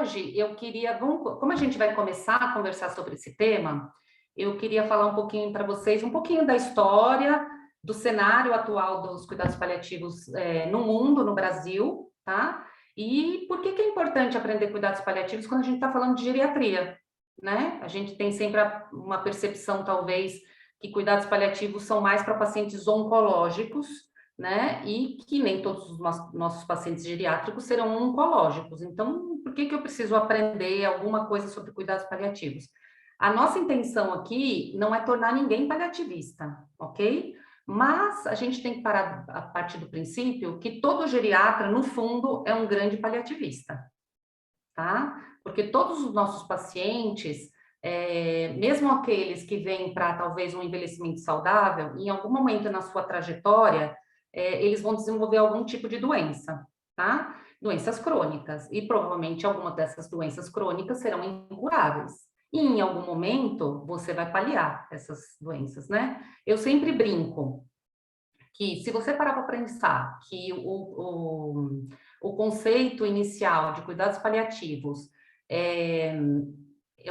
hoje eu queria, como a gente vai começar a conversar sobre esse tema, eu queria falar um pouquinho para vocês, um pouquinho da história, do cenário atual dos cuidados paliativos no mundo, no Brasil, tá? E por que que é importante aprender cuidados paliativos quando a gente está falando de geriatria, né? A gente tem sempre uma percepção, talvez, que cuidados paliativos são mais para pacientes oncológicos, né? E que nem todos os nossos pacientes geriátricos serão oncológicos. Então, por que que eu preciso aprender alguma coisa sobre cuidados paliativos? A nossa intenção aqui não é tornar ninguém paliativista, ok? Mas a gente tem que parar a partir do princípio que todo geriatra, no fundo, é um grande paliativista, tá? Porque todos os nossos pacientes, mesmo aqueles que vêm para talvez um envelhecimento saudável, em algum momento na sua trajetória, eles vão desenvolver algum tipo de doença, tá? Doenças crônicas, e provavelmente algumas dessas doenças crônicas serão incuráveis. E em algum momento você vai paliar essas doenças, né? Eu sempre brinco que se você parar para pensar que o conceito inicial de cuidados paliativos é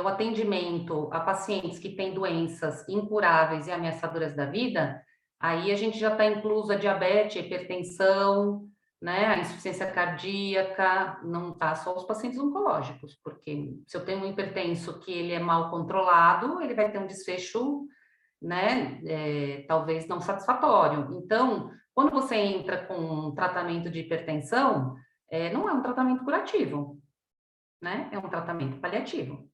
o atendimento a pacientes que têm doenças incuráveis e ameaçadoras da vida, aí a gente já está incluso a diabetes, a hipertensão, né, a insuficiência cardíaca, não está só os pacientes oncológicos, porque se eu tenho um hipertenso que ele é mal controlado, ele vai ter um desfecho, né, talvez não satisfatório. Então, quando você entra com um tratamento de hipertensão, não é um tratamento curativo, né, é um tratamento paliativo,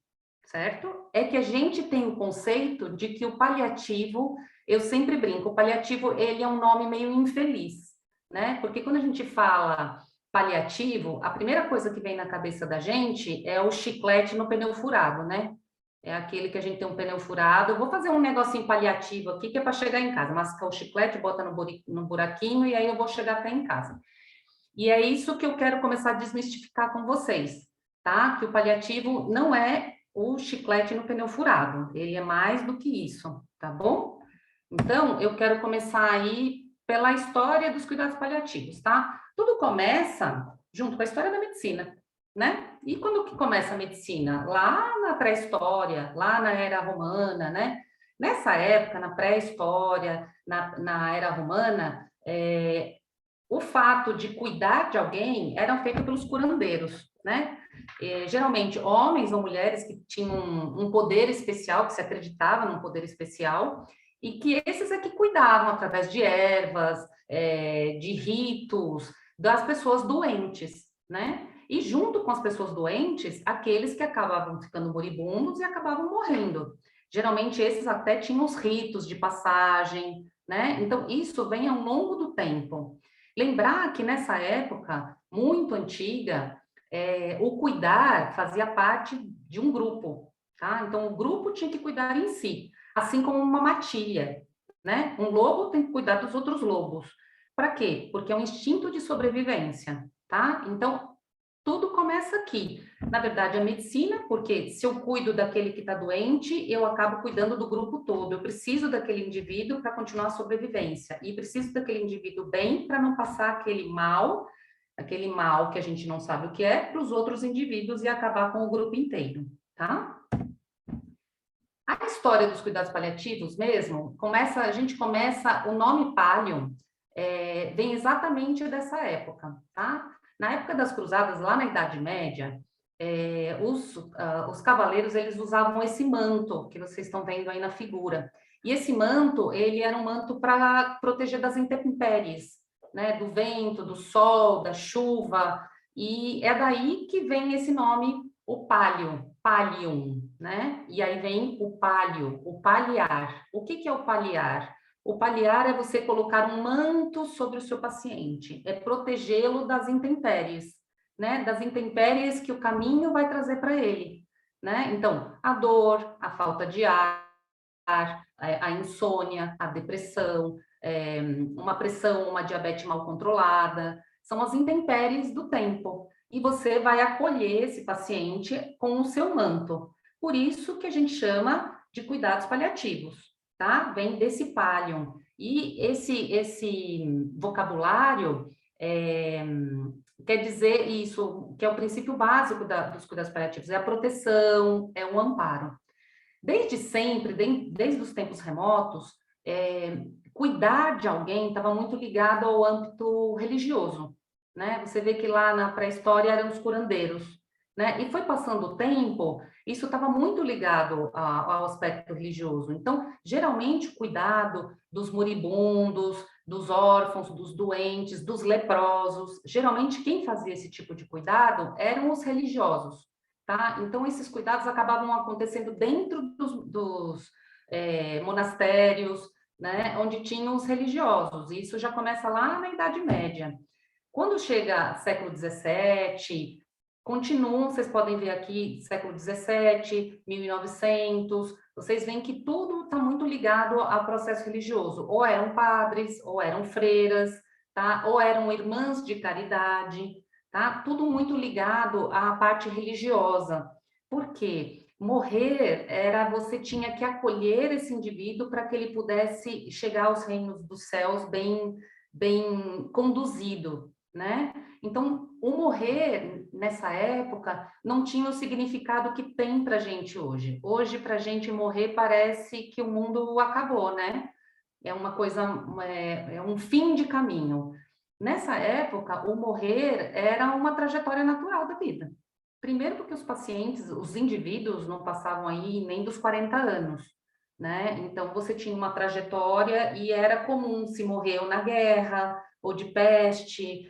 certo? É que a gente tem o conceito de que o paliativo, eu sempre brinco, o paliativo, ele é um nome meio infeliz, né? Porque quando a gente fala paliativo, a primeira coisa que vem na cabeça da gente é o chiclete no pneu furado, né? É aquele que a gente tem um pneu furado, eu vou fazer um negocinho paliativo aqui que é para chegar em casa, mascar o chiclete, bota no buraquinho e aí eu vou chegar até em casa. E é isso que eu quero começar a desmistificar com vocês, tá? Que o paliativo não é o chiclete no pneu furado, ele é mais do que isso, tá bom? Então, eu quero começar aí pela história dos cuidados paliativos, tá? Tudo começa junto com a história da medicina, né? E quando que começa a medicina? Lá na pré-história, lá na era romana, né? Nessa época, na pré-história, na era romana, o fato de cuidar de alguém era feito pelos curandeiros, né? Geralmente homens ou mulheres que tinham um poder especial, que se acreditava num poder especial, e que esses é que cuidavam através de ervas, de ritos, das pessoas doentes, né? E junto com as pessoas doentes, aqueles que acabavam ficando moribundos e acabavam morrendo. Geralmente esses até tinham os ritos de passagem, né? Então isso vem ao longo do tempo. Lembrar que nessa época muito antiga, o cuidar fazia parte de um grupo, tá? Então, o grupo tinha que cuidar em si, assim como uma matilha, né? Um lobo tem que cuidar dos outros lobos. Para quê? Porque é um instinto de sobrevivência, tá? Então, tudo começa aqui. Na verdade, a medicina, porque se eu cuido daquele que está doente, eu acabo cuidando do grupo todo. Eu preciso daquele indivíduo para continuar a sobrevivência. E preciso daquele indivíduo bem para não passar aquele mal que a gente não sabe o que é, para os outros indivíduos e acabar com o grupo inteiro, tá? A história dos cuidados paliativos mesmo, a gente começa, o nome palio vem exatamente dessa época, tá? Na época das cruzadas, lá na Idade Média, os cavaleiros, eles usavam esse manto que vocês estão vendo aí na figura. E esse manto, ele era um manto para proteger das intempéries, né? Do vento, do sol, da chuva. E é daí que vem esse nome, o palio, palium, né? E aí vem o palio, o paliar. O que que é o paliar? O paliar é você colocar um manto sobre o seu paciente, é protegê-lo das intempéries, né? Das intempéries que o caminho vai trazer para ele, né? Então, a dor, a falta de ar, a insônia, a depressão, uma pressão, uma diabetes mal controlada, são as intempéries do tempo. E você vai acolher esse paciente com o seu manto. Por isso que a gente chama de cuidados paliativos, tá? Vem desse pallium. E esse vocabulário quer dizer isso, que é o princípio básico dos cuidados paliativos, é a proteção, é o amparo. Desde sempre, desde os tempos remotos, cuidar de alguém estava muito ligado ao âmbito religioso, né? Você vê que lá na pré-história eram os curandeiros, né? E foi passando o tempo, isso estava muito ligado ao aspecto religioso. Então, geralmente, o cuidado dos moribundos, dos órfãos, dos doentes, dos leprosos, geralmente quem fazia esse tipo de cuidado eram os religiosos, tá? Então, esses cuidados acabavam acontecendo dentro dos monastérios, né, onde tinham os religiosos. E isso já começa lá na Idade Média. Quando chega século XVII, continuam, vocês podem ver aqui, século XVII, 1900, vocês veem que tudo está muito ligado ao processo religioso. Ou eram padres, ou eram freiras, tá? Ou eram irmãs de caridade, tá? Tudo muito ligado à parte religiosa. Por quê? Morrer era você tinha que acolher esse indivíduo para que ele pudesse chegar aos reinos dos céus bem conduzido, né? Então, o morrer nessa época não tinha o significado que tem para a gente hoje. Hoje, para a gente morrer parece que o mundo acabou, né? É uma coisa, é um fim de caminho. Nessa época, o morrer era uma trajetória natural da vida. Primeiro porque os pacientes, os indivíduos não passavam aí nem dos 40 anos, né? Então, você tinha uma trajetória e era comum se morreu na guerra ou de peste,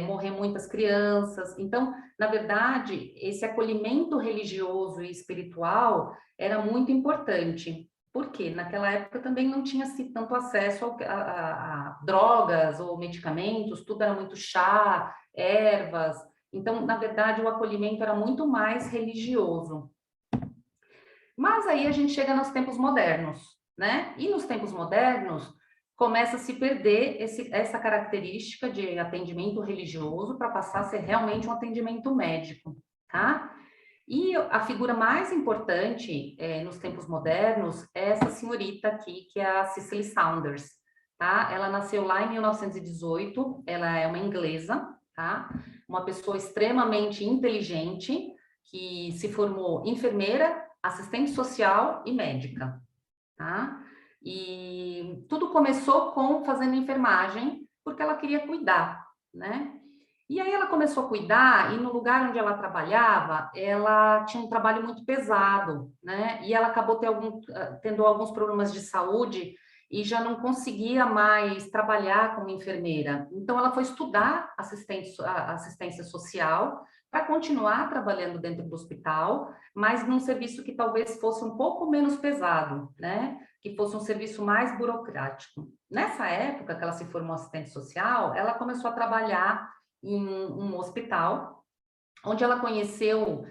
morrer muitas crianças. Então, na verdade, esse acolhimento religioso e espiritual era muito importante. Por quê? Naquela época também não tinha-se tanto acesso a drogas ou medicamentos, tudo era muito chá, ervas. Então, na verdade, o acolhimento era muito mais religioso. Mas aí a gente chega nos tempos modernos, né? E nos tempos modernos começa a se perder essa característica de atendimento religioso para passar a ser realmente um atendimento médico, tá? E a figura mais importante nos tempos modernos é essa senhorita aqui, que é a Cicely Saunders, tá? Ela nasceu lá em 1918, ela é uma inglesa, tá? Uma pessoa extremamente inteligente, que se formou enfermeira, assistente social e médica, tá? E tudo começou com fazendo enfermagem, porque ela queria cuidar, né? E aí ela começou a cuidar, e no lugar onde ela trabalhava, ela tinha um trabalho muito pesado, né? E ela acabou tendo alguns problemas de saúde e já não conseguia mais trabalhar como enfermeira. Então ela foi estudar assistência social para continuar trabalhando dentro do hospital, mas num serviço que talvez fosse um pouco menos pesado, né? Que fosse um serviço mais burocrático. Nessa época que ela se formou assistente social, ela começou a trabalhar em um hospital, onde ela conheceu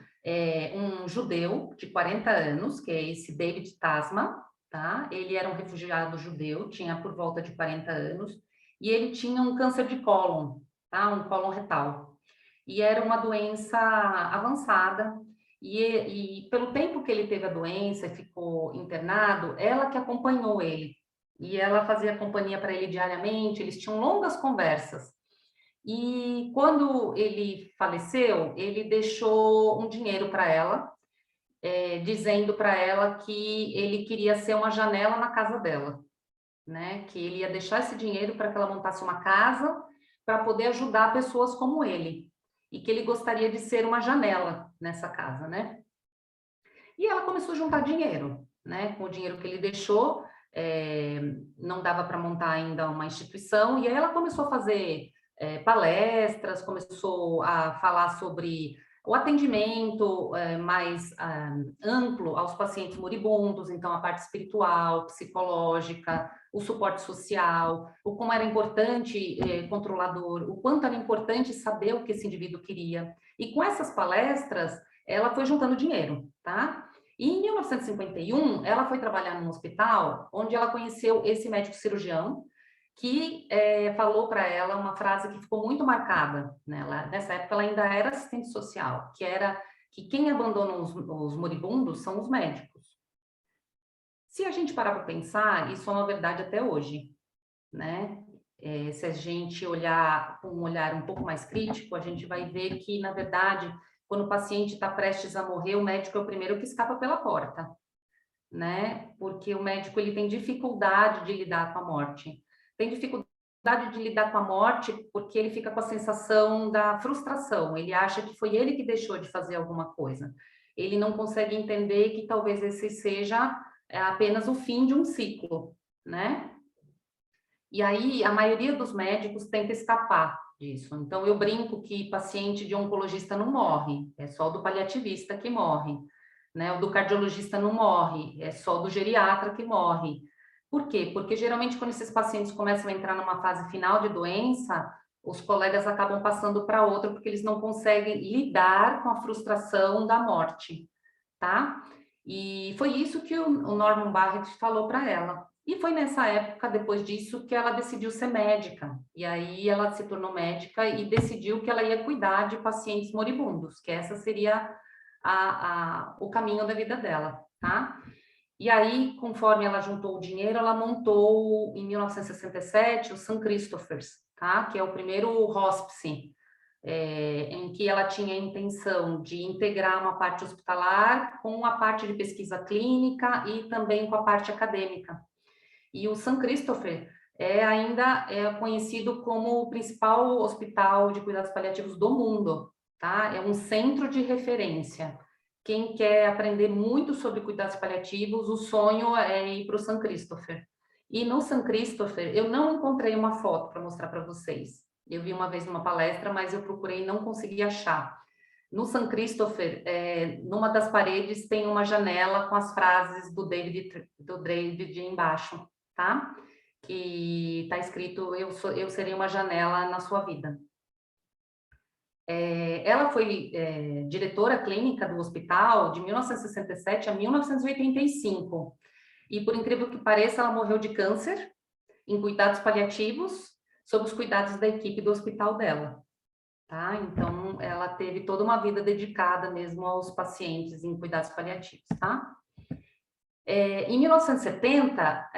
um judeu de 40 anos, que é esse David Tasman, tá? Ele era um refugiado judeu, tinha por volta de 40 anos, e ele tinha um câncer de cólon, tá? Um cólon retal. E era uma doença avançada, e pelo tempo que ele teve a doença e ficou internado, ela que acompanhou ele. E ela fazia companhia para ele diariamente, eles tinham longas conversas. E quando ele faleceu, ele deixou um dinheiro para ela, dizendo para ela que ele queria ser uma janela na casa dela, né? Que ele ia deixar esse dinheiro para que ela montasse uma casa para poder ajudar pessoas como ele, e que ele gostaria de ser uma janela nessa casa, né? E ela começou a juntar dinheiro, né? Com o dinheiro que ele deixou, não dava para montar ainda uma instituição, e aí ela começou a fazer palestras, começou a falar sobre o atendimento mais amplo aos pacientes moribundos, então a parte espiritual, psicológica, o suporte social, o como era importante controlador, o quanto era importante saber o que esse indivíduo queria. E com essas palestras, ela foi juntando dinheiro, tá? E em 1951, ela foi trabalhar num hospital onde ela conheceu esse médico cirurgião, que falou para ela uma frase que ficou muito marcada, né? Nessa época ela ainda era assistente social, que era que quem abandona os moribundos são os médicos. Se a gente parar para pensar, isso é uma verdade até hoje, né? Se a gente olhar com um olhar um pouco mais crítico, a gente vai ver que, na verdade, quando o paciente está prestes a morrer, o médico é o primeiro que escapa pela porta, né? Porque o médico ele tem dificuldade de lidar com a morte. Tem dificuldade de lidar com a morte porque ele fica com a sensação da frustração. Ele acha que foi ele que deixou de fazer alguma coisa. Ele não consegue entender que talvez esse seja apenas o fim de um ciclo, né? E aí a maioria dos médicos tenta escapar disso. Então eu brinco que paciente de oncologista não morre, é só o do paliativista que morre, né? O do cardiologista não morre, é só o do geriatra que morre. Por quê? Porque geralmente quando esses pacientes começam a entrar numa fase final de doença, os colegas acabam passando para outra porque eles não conseguem lidar com a frustração da morte, tá? E foi isso que o Norman Barrett falou para ela. E foi nessa época, depois disso, que ela decidiu ser médica. E aí ela se tornou médica e decidiu que ela ia cuidar de pacientes moribundos, que essa seria o caminho da vida dela, tá? E aí, conforme ela juntou o dinheiro, ela montou, em 1967, o St. Christopher's, tá? Que é o primeiro hospice em que ela tinha a intenção de integrar uma parte hospitalar com a parte de pesquisa clínica e também com a parte acadêmica. E o São Christopher ainda é conhecido como o principal hospital de cuidados paliativos do mundo, tá? É um centro de referência. Quem quer aprender muito sobre cuidados paliativos, o sonho é ir para o São Christopher. E no São Christopher, eu não encontrei uma foto para mostrar para vocês. Eu vi uma vez numa palestra, mas eu procurei e não consegui achar. No São Christopher, numa das paredes tem uma janela com as frases do David embaixo, tá? Que está escrito, eu serei uma janela na sua vida. Ela foi diretora clínica do hospital de 1967 a 1985. E, por incrível que pareça, ela morreu de câncer em cuidados paliativos, sob os cuidados da equipe do hospital dela. Tá? Então, ela teve toda uma vida dedicada mesmo aos pacientes em cuidados paliativos, tá? Em 1970,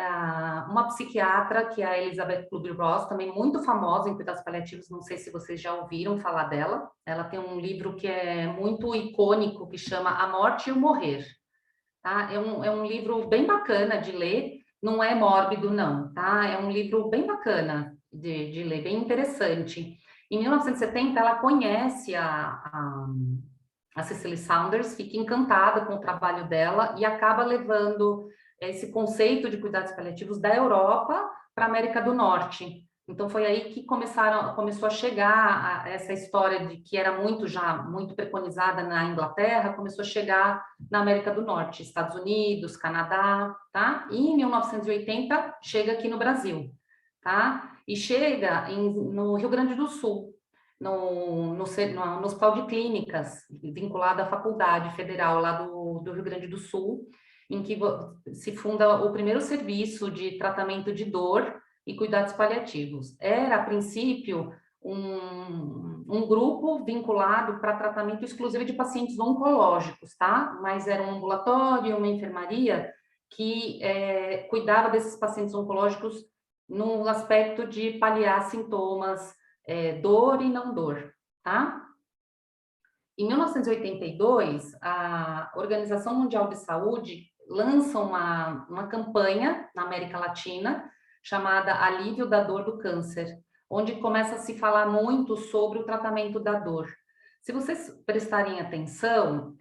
uma psiquiatra, que é a Elizabeth Kubler-Ross, também muito famosa em cuidados paliativos, não sei se vocês já ouviram falar dela, ela tem um livro que é muito icônico, que chama A Morte e o Morrer, tá? É um livro bem bacana de ler, não é mórbido não, tá? É um livro bem bacana de ler, bem interessante. Em 1970, ela conhece a Cicely Saunders, fica encantada com o trabalho dela e acaba levando esse conceito de cuidados paliativos da Europa para a América do Norte. Então foi aí que começou a chegar essa história de que era muito preconizada na Inglaterra, começou a chegar na América do Norte, Estados Unidos, Canadá, tá? E em 1980 chega aqui no Brasil, tá? E chega no Rio Grande do Sul, no Hospital de Clínicas, vinculado à Faculdade Federal lá do Rio Grande do Sul, em que se funda o primeiro serviço de tratamento de dor e cuidados paliativos. Era, a princípio, um grupo vinculado para tratamento exclusivo de pacientes oncológicos, tá? Mas era um ambulatório, uma enfermaria que cuidava desses pacientes oncológicos no aspecto de paliar sintomas, dor e não dor, tá? Em 1982, a Organização Mundial de Saúde lança uma campanha na América Latina chamada Alívio da Dor do Câncer, onde começa a se falar muito sobre o tratamento da dor. Se vocês prestarem atenção,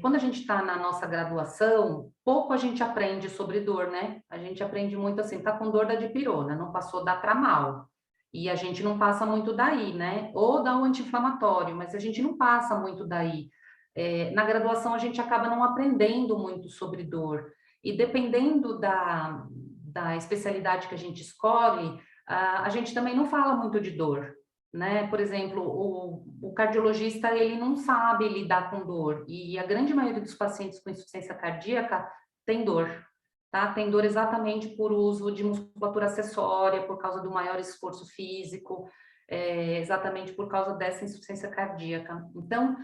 quando a gente está na nossa graduação, pouco a gente aprende sobre dor, né? A gente aprende muito assim, tá com dor da dipirona, não passou, dá tramal. E a gente não passa muito daí, né? Ou dá o anti-inflamatório, mas a gente não passa muito daí. Na graduação, a gente acaba não aprendendo muito sobre dor. E dependendo da especialidade que a gente escolhe, a gente também não fala muito de dor, né? Por exemplo, o cardiologista, ele não sabe lidar com dor. E a grande maioria dos pacientes com insuficiência cardíaca tem dor, tá? Tem dor exatamente por uso de musculatura acessória, por causa do maior esforço físico, exatamente por causa dessa insuficiência cardíaca. Então,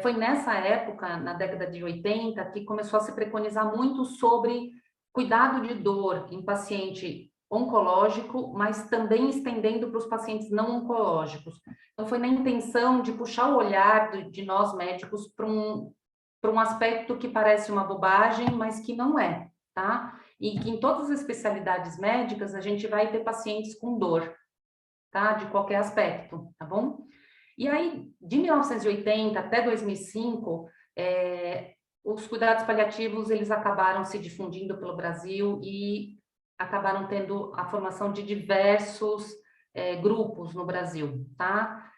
foi nessa época, na década de 80, que começou a se preconizar muito sobre cuidado de dor em paciente oncológico, mas também estendendo para os pacientes não oncológicos. Então, foi na intenção de puxar o olhar de nós médicos para um aspecto que parece uma bobagem, mas que não é, tá? E que em todas as especialidades médicas a gente vai ter pacientes com dor, tá? De qualquer aspecto, tá bom? E aí, de 1980 até 2005, os cuidados paliativos, eles acabaram se difundindo pelo Brasil e acabaram tendo a formação de diversos grupos no Brasil, tá?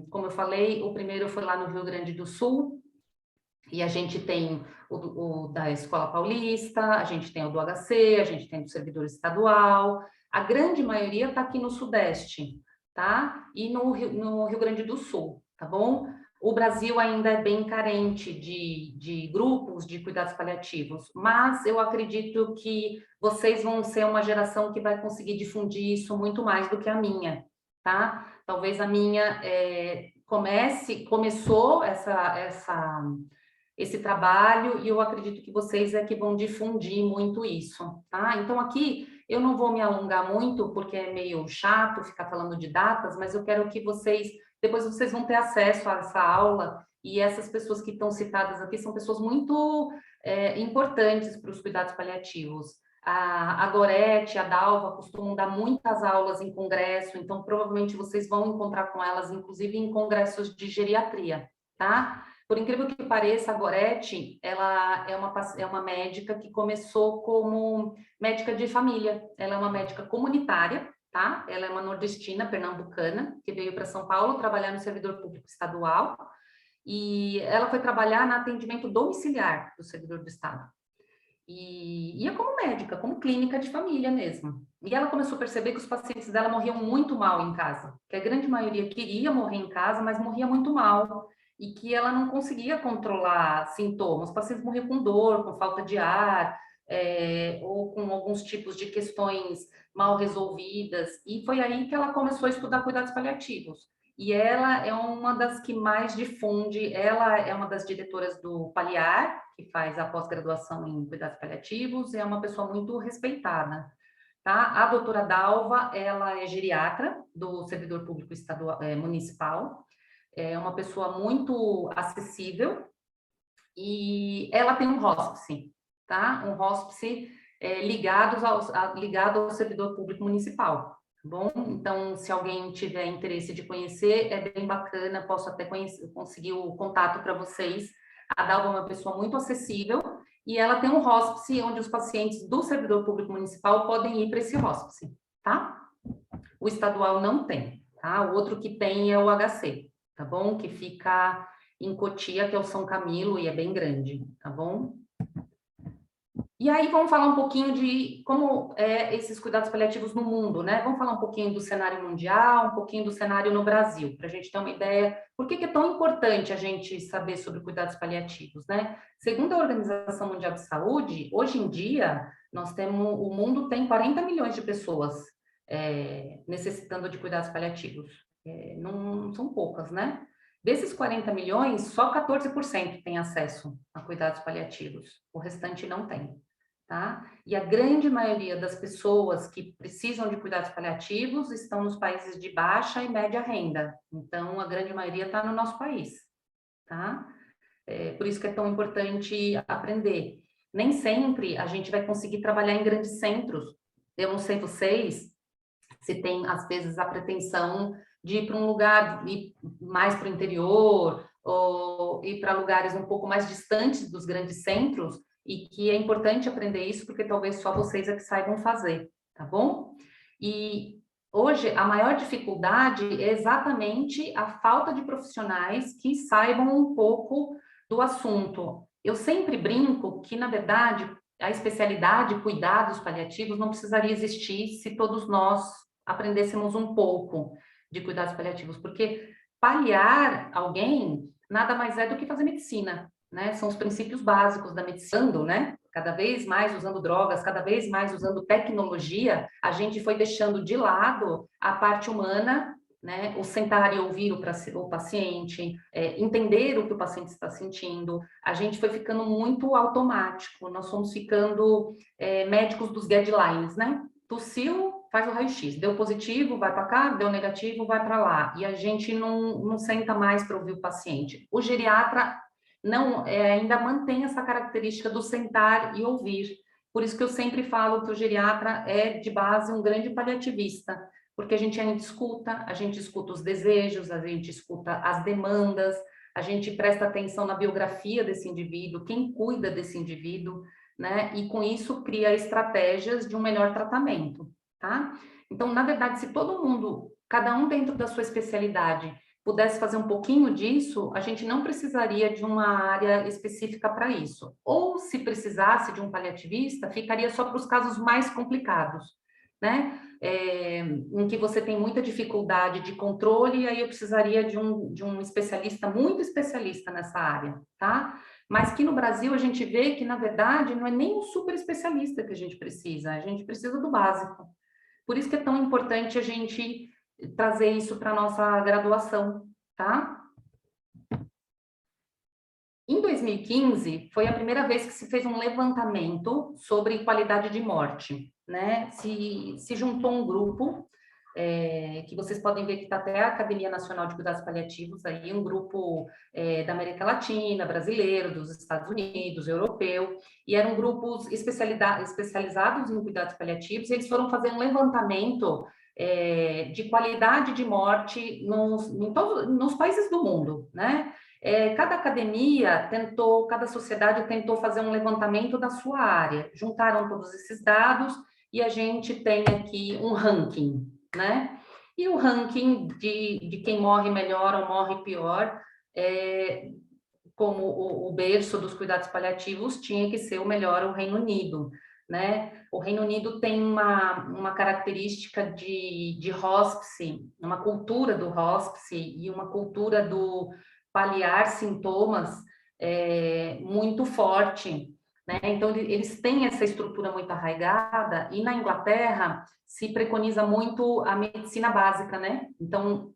Como eu falei, o primeiro foi lá no Rio Grande do Sul, e a gente tem o da Escola Paulista, a gente tem o do HC, a gente tem do servidor estadual, a grande maioria está aqui no Sudeste, tá? E no Rio Grande do Sul, tá bom? O Brasil ainda é bem carente de grupos de cuidados paliativos, mas eu acredito que vocês vão ser uma geração que vai conseguir difundir isso muito mais do que a minha, tá? Talvez a minha começou esse trabalho, e eu acredito que vocês é que vão difundir muito isso, tá? Então, aqui, eu não vou me alongar muito, porque é meio chato ficar falando de datas, mas eu quero que depois vocês vão ter acesso a essa aula, e essas pessoas que estão citadas aqui são pessoas muito importantes para os cuidados paliativos. A Gorete, a Dalva costumam dar muitas aulas em congresso, então provavelmente vocês vão encontrar com elas, inclusive em congressos de geriatria, tá? Por incrível que pareça, a Gorete, ela é uma médica que começou como médica de família. Ela é uma médica comunitária, tá? Ela é uma nordestina, pernambucana, que veio para São Paulo trabalhar no servidor público estadual. E ela foi trabalhar no atendimento domiciliar do servidor do Estado. E ia como médica, como clínica de família mesmo. E ela começou a perceber que os pacientes dela morriam muito mal em casa, que a grande maioria queria morrer em casa, mas morria muito mal, e que ela não conseguia controlar sintomas. Os pacientes morriam com dor, com falta de ar, ou com alguns tipos de questões mal resolvidas. E foi aí que ela começou a estudar cuidados paliativos. E ela é uma das que mais difunde, ela é uma das diretoras do Paliar, que faz a pós-graduação em cuidados paliativos, é uma pessoa muito respeitada, tá? A doutora Dalva, ela é geriatra do servidor público estadual, municipal, é uma pessoa muito acessível, e ela tem um hospice, tá? Um hospice ligado ao servidor público municipal. Bom, então, se alguém tiver interesse de conhecer, é bem bacana, posso até conseguir o contato para vocês. A Dalva é uma pessoa muito acessível, e ela tem um hospice onde os pacientes do servidor público municipal podem ir para esse hospice, tá? O estadual não tem, tá? O outro que tem é o HC, tá bom? Que fica em Cotia, que é o São Camilo, e é bem grande, tá bom? E aí vamos falar um pouquinho de como esses cuidados paliativos no mundo, né? Vamos falar um pouquinho do cenário mundial, um pouquinho do cenário no Brasil, para a gente ter uma ideia por que é tão importante a gente saber sobre cuidados paliativos, né? Segundo a Organização Mundial de Saúde, hoje em dia, o mundo tem 40 milhões de pessoas necessitando de cuidados paliativos. Não são poucas, né? Desses 40 milhões, só 14% tem acesso a cuidados paliativos, o restante não tem. Tá? E a grande maioria das pessoas que precisam de cuidados paliativos estão nos países de baixa e média renda. Então, a grande maioria está no nosso país, tá? Por isso que é tão importante aprender. Nem sempre a gente vai conseguir trabalhar em grandes centros. Eu não sei vocês se tem, às vezes, a pretensão de ir para um lugar, ir mais para o interior, ou ir para lugares um pouco mais distantes dos grandes centros, e que é importante aprender isso, porque talvez só vocês é que saibam fazer, tá bom? E hoje a maior dificuldade é exatamente a falta de profissionais que saibam um pouco do assunto. Eu sempre brinco que, na verdade, a especialidade cuidados paliativos não precisaria existir se todos nós aprendêssemos um pouco de cuidados paliativos, porque paliar alguém nada mais é do que fazer medicina, né? São os princípios básicos da medicina, né? Cada vez mais usando drogas, cada vez mais usando tecnologia, a gente foi deixando de lado a parte humana, né? O sentar e ouvir o paciente, entender o que o paciente está sentindo. A gente foi ficando muito automático, nós fomos ficando médicos dos guidelines, né? tossiu, faz o raio-x, deu positivo, vai para cá, deu negativo, vai para lá. E a gente não senta mais para ouvir o paciente. O geriatra não ainda mantém essa característica do sentar e ouvir. Por isso que eu sempre falo que o geriatra é, de base, um grande paliativista, porque a gente escuta os desejos, a gente escuta as demandas, a gente presta atenção na biografia desse indivíduo, quem cuida desse indivíduo, né? E com isso cria estratégias de um melhor tratamento, tá? Então, na verdade, se todo mundo, cada um dentro da sua especialidade, pudesse fazer um pouquinho disso, a gente não precisaria de uma área específica para isso. Ou se precisasse de um paliativista, ficaria só para os casos mais complicados, né? Em que você tem muita dificuldade de controle, e aí eu precisaria de um especialista, muito especialista nessa área, tá? Mas que no Brasil a gente vê que, na verdade, não é nem um super especialista que a gente precisa do básico. Por isso que é tão importante a gente trazer isso para a nossa graduação, tá? Em 2015, foi a primeira vez que se fez um levantamento sobre qualidade de morte, né? Se juntou um grupo, que vocês podem ver que está até a Academia Nacional de Cuidados Paliativos, aí um grupo da América Latina, brasileiro, dos Estados Unidos, europeu, e eram grupos especializados em cuidados paliativos, e eles foram fazer um levantamento de qualidade de morte nos países do mundo, né? Cada academia tentou, cada sociedade tentou fazer um levantamento da sua área, juntaram todos esses dados e a gente tem aqui um ranking, né? E o ranking de quem morre melhor ou morre pior, como o berço dos cuidados paliativos tinha que ser o melhor, o Reino Unido, né? O Reino Unido tem uma característica de hospice, uma cultura do hospice e uma cultura do paliar sintomas muito forte, né? Então, eles têm essa estrutura muito arraigada, e na Inglaterra se preconiza muito a medicina básica, né? Então,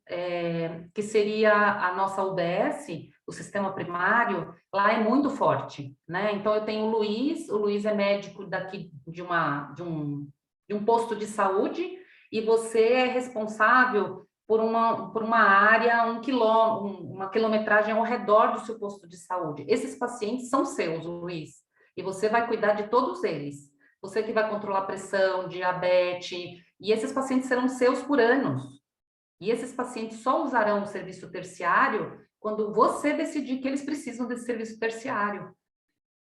que seria a nossa UBS, o sistema primário, lá é muito forte, né? Então, eu tenho o Luiz é médico daqui de um posto de saúde, e você é responsável por uma área, uma quilometragem ao redor do seu posto de saúde. Esses pacientes são seus, Luiz, e você vai cuidar de todos eles. Você que vai controlar pressão, diabetes, e esses pacientes serão seus por anos. E esses pacientes só usarão o serviço terciário quando você decidir que eles precisam desse serviço terciário,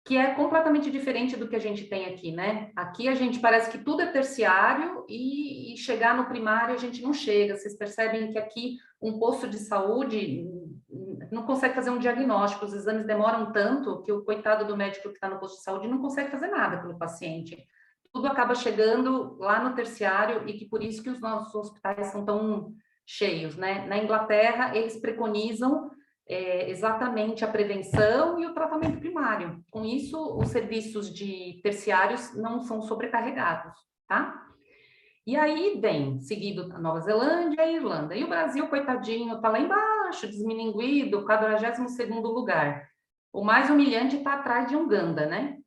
que é completamente diferente do que a gente tem aqui, né? Aqui a gente parece que tudo é terciário e chegar no primário a gente não chega. Vocês percebem que aqui um posto de saúde não consegue fazer um diagnóstico, os exames demoram tanto que o coitado do médico que está no posto de saúde não consegue fazer nada pelo paciente. Tudo acaba chegando lá no terciário, e que por isso que os nossos hospitais são tão cheios, né? Na Inglaterra, eles preconizam exatamente a prevenção e o tratamento primário. Com isso, os serviços de terciários não são sobrecarregados, tá? E aí vem, seguido, a Nova Zelândia e a Irlanda. E o Brasil, coitadinho, tá lá embaixo, desmininguido, 42º lugar. O mais humilhante está atrás de Uganda, né?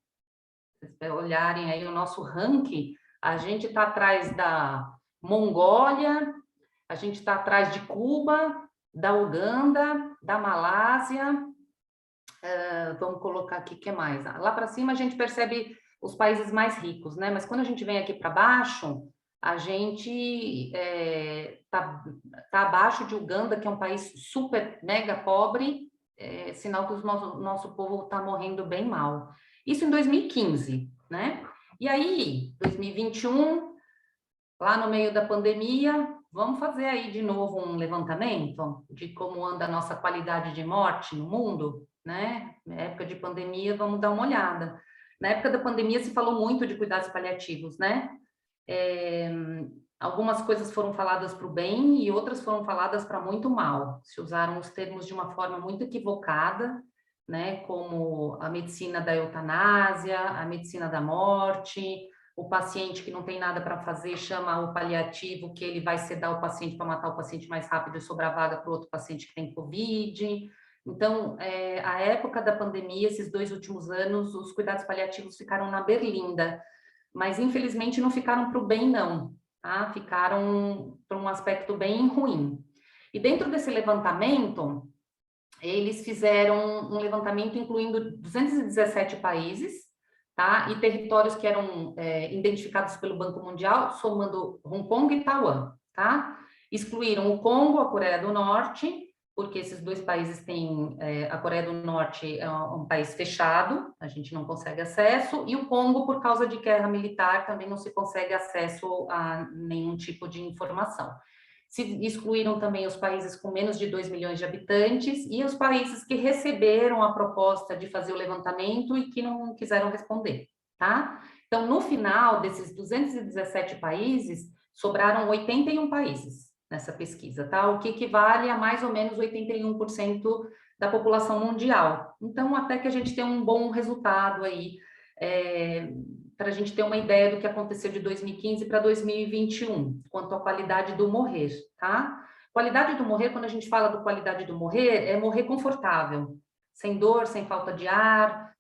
Se vocês olharem aí o nosso ranking, a gente está atrás da Mongólia, a gente está atrás de Cuba, da Uganda, da Malásia. Vamos colocar aqui, o que mais? Lá para cima a gente percebe os países mais ricos, né? Mas quando a gente vem aqui para baixo, a gente tá abaixo de Uganda, que é um país super mega pobre, sinal que o nosso povo está morrendo bem mal. Isso em 2015, né? E aí, 2021, lá no meio da pandemia, vamos fazer aí de novo um levantamento de como anda a nossa qualidade de morte no mundo, né? Na época de pandemia, vamos dar uma olhada. Na época da pandemia se falou muito de cuidados paliativos, né? Algumas coisas foram faladas para o bem e outras foram faladas para muito mal. Se usaram os termos de uma forma muito equivocada, né? Como a medicina da eutanásia, a medicina da morte, o paciente que não tem nada para fazer chama o paliativo, que ele vai sedar o paciente para matar o paciente mais rápido e sobrar vaga para o outro paciente que tem Covid. Então, a época da pandemia, esses 2 últimos anos, os cuidados paliativos ficaram na berlinda. mas infelizmente não ficaram para o bem, não, tá? Ficaram para um aspecto bem ruim. E dentro desse levantamento, eles fizeram um levantamento incluindo 217 países, tá? E territórios que eram identificados pelo Banco Mundial, somando Hong Kong e Taiwan, tá? Excluíram o Congo, a Coreia do Norte, porque esses dois países têm, a Coreia do Norte é um país fechado, a gente não consegue acesso, e o Congo, por causa de guerra militar, também não se consegue acesso a nenhum tipo de informação. Se excluíram também os países com menos de 2 milhões de habitantes e os países que receberam a proposta de fazer o levantamento e que não quiseram responder, tá? Então, no final desses 217 países, sobraram 81 países nessa pesquisa, tá? O que equivale a mais ou menos 81% da população mundial. Então, até que a gente tem um bom resultado aí, para a gente ter uma ideia do que aconteceu de 2015 para 2021, quanto à qualidade do morrer, tá? Qualidade do morrer, quando a gente fala do qualidade do morrer, é morrer confortável, sem dor, sem falta de ar,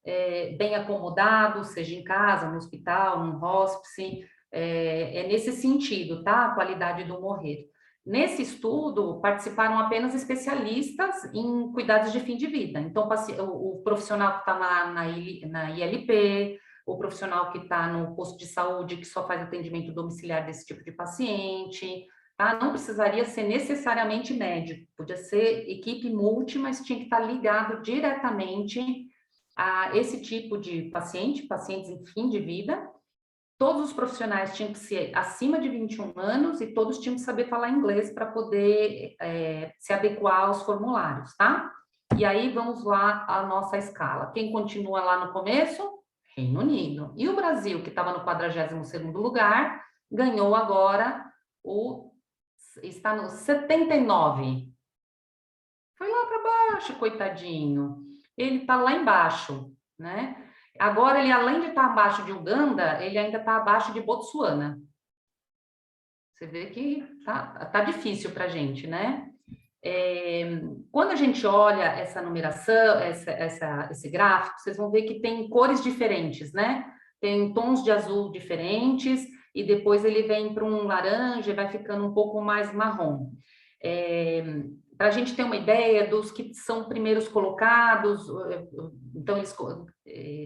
bem acomodado, seja em casa, no hospital, num hospice, é nesse sentido, tá? A qualidade do morrer. Nesse estudo, participaram apenas especialistas em cuidados de fim de vida. Então, o profissional que está na ILP, o profissional que está no posto de saúde, que só faz atendimento domiciliar desse tipo de paciente, tá? Não precisaria ser necessariamente médico, podia ser equipe multi, mas tinha que estar ligado diretamente a esse tipo de paciente, pacientes em fim de vida. Todos os profissionais tinham que ser acima de 21 anos e todos tinham que saber falar inglês para poder se adequar aos formulários, tá? E aí, vamos lá a nossa escala. Quem continua lá no começo? Reino Unido. E o Brasil, que estava no 42º lugar, ganhou agora está no 79. Foi lá para baixo, coitadinho. Ele está lá embaixo, né? Agora, ele, além de estar abaixo de Uganda, ele ainda está abaixo de Botsuana. Você vê que tá difícil para a gente, né? Quando a gente olha essa numeração, esse gráfico, vocês vão ver que tem cores diferentes, né? Tem tons de azul diferentes, e depois ele vem para um laranja e vai ficando um pouco mais marrom. Para a gente ter uma ideia dos que são primeiros colocados, então eles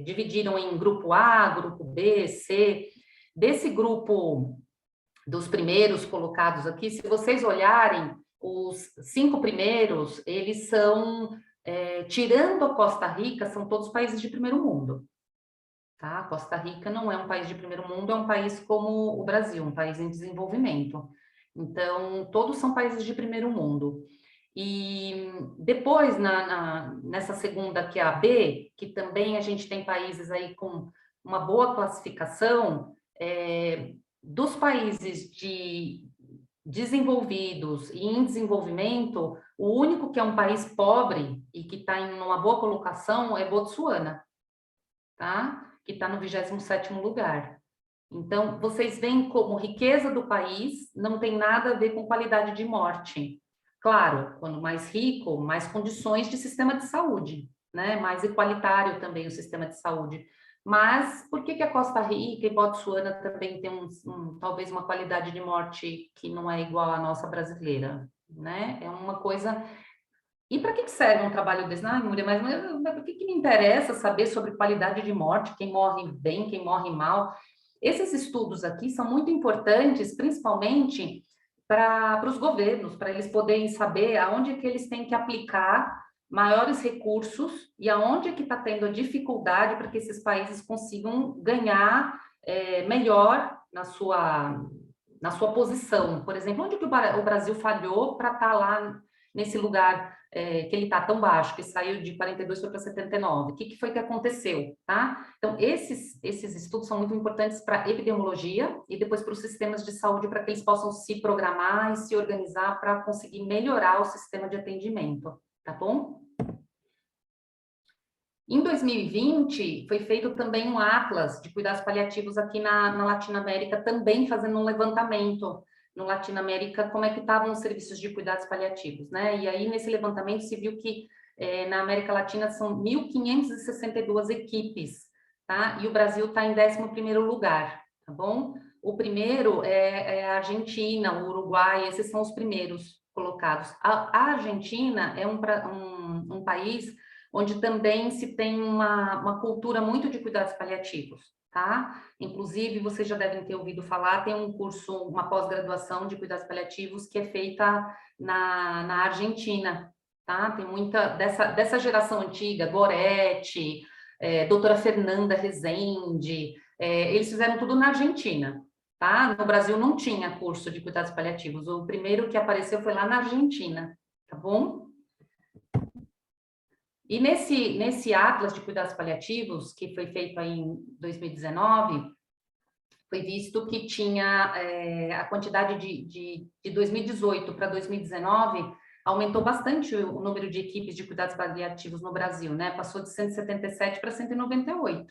dividiram em grupo A, grupo B, C. Desse grupo dos primeiros colocados aqui, se vocês olharem, os 5 primeiros, eles são, tirando a Costa Rica, são todos países de primeiro mundo. Tá? Costa Rica não é um país de primeiro mundo, é um país como o Brasil, um país em desenvolvimento. Então, todos são países de primeiro mundo. E depois, nessa segunda, que é a B, que também a gente tem países aí com uma boa classificação, dos países desenvolvidos e em desenvolvimento, o único que é um país pobre e que está em uma boa colocação é Botsuana, tá? Que está no 27º lugar. Então, vocês veem como riqueza do país não tem nada a ver com qualidade de morte. Claro, quando mais rico, mais condições de sistema de saúde, né? Mais igualitário também o sistema de saúde. Mas por que a Costa Rica e Botsuana também tem talvez uma qualidade de morte que não é igual à nossa brasileira, né? É uma coisa. E para que serve um trabalho desse? Ah, Núria, mas por que me interessa saber sobre qualidade de morte, quem morre bem, quem morre mal? Esses estudos aqui são muito importantes, principalmente para os governos, para eles poderem saber aonde que eles têm que aplicar maiores recursos e aonde é que está tendo a dificuldade para que esses países consigam ganhar melhor na sua posição. Por exemplo, onde que o Brasil falhou para estar lá nesse lugar que ele está tão baixo, que saiu de 42 para 79. O que foi que aconteceu, tá? Então, esses estudos são muito importantes para a epidemiologia e depois para os sistemas de saúde, para que eles possam se programar e se organizar para conseguir melhorar o sistema de atendimento, tá bom? Em 2020, foi feito também um atlas de cuidados paliativos aqui na Latinoamérica, também fazendo um levantamento no Latinoamérica, como é que estavam os serviços de cuidados paliativos, né? E aí, nesse levantamento, se viu que na América Latina são 1.562 equipes, tá? E o Brasil está em 11º lugar. tá bom? O primeiro é a Argentina, o Uruguai, esses são os primeiros colocados. A Argentina é um país onde também se tem uma cultura muito de cuidados paliativos, tá? Inclusive, vocês já devem ter ouvido falar, tem um curso, uma pós-graduação de cuidados paliativos que é feita na Argentina, tá? Tem muita dessa geração antiga, Goretti, doutora Fernanda Rezende, eles fizeram tudo na Argentina, tá? No Brasil não tinha curso de cuidados paliativos, o primeiro que apareceu foi lá na Argentina, tá bom? E nesse Atlas de Cuidados Paliativos, que foi feito aí em 2019, foi visto que tinha a quantidade de 2018 para 2019, aumentou bastante o número de equipes de cuidados paliativos no Brasil, né? Passou de 177 para 198.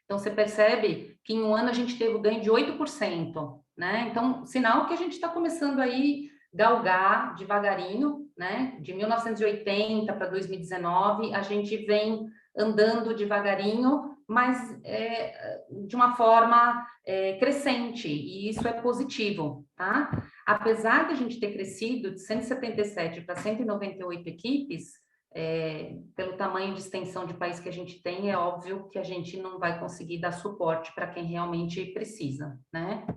Então, você percebe que em um ano a gente teve o ganho de 8%, né? Então, sinal que a gente está começando aí galgar devagarinho, né? De 1980 para 2019, a gente vem andando devagarinho, mas de uma forma crescente, e isso é positivo, tá? Apesar de a gente ter crescido de 177 para 198 equipes, pelo tamanho de extensão de país que a gente tem, é óbvio que a gente não vai conseguir dar suporte para quem realmente precisa, né?